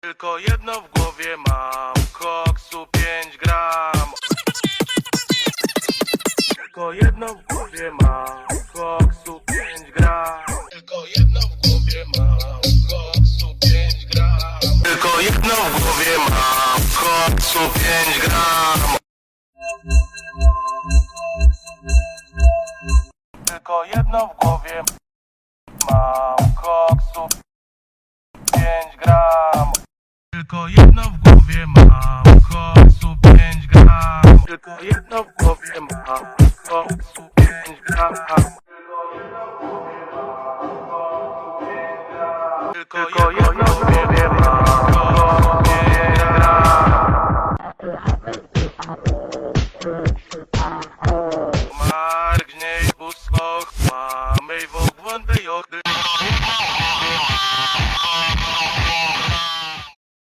Tylko jedno w głowie mam, koksu 5 gram. Tylko jedno w głowie mam, koksu 5 gram. Tylko jedno w głowie mam, koksu 5 gram. Tylko jedno w głowie mam, koksu 5 gram. Tylko jedno w głowie mam, koksu 5 gram. Tylko jedno w głowie mam, koksu 5 gram. Tylko jedno w głowie mam, koksu 5 gram. Tylko jedno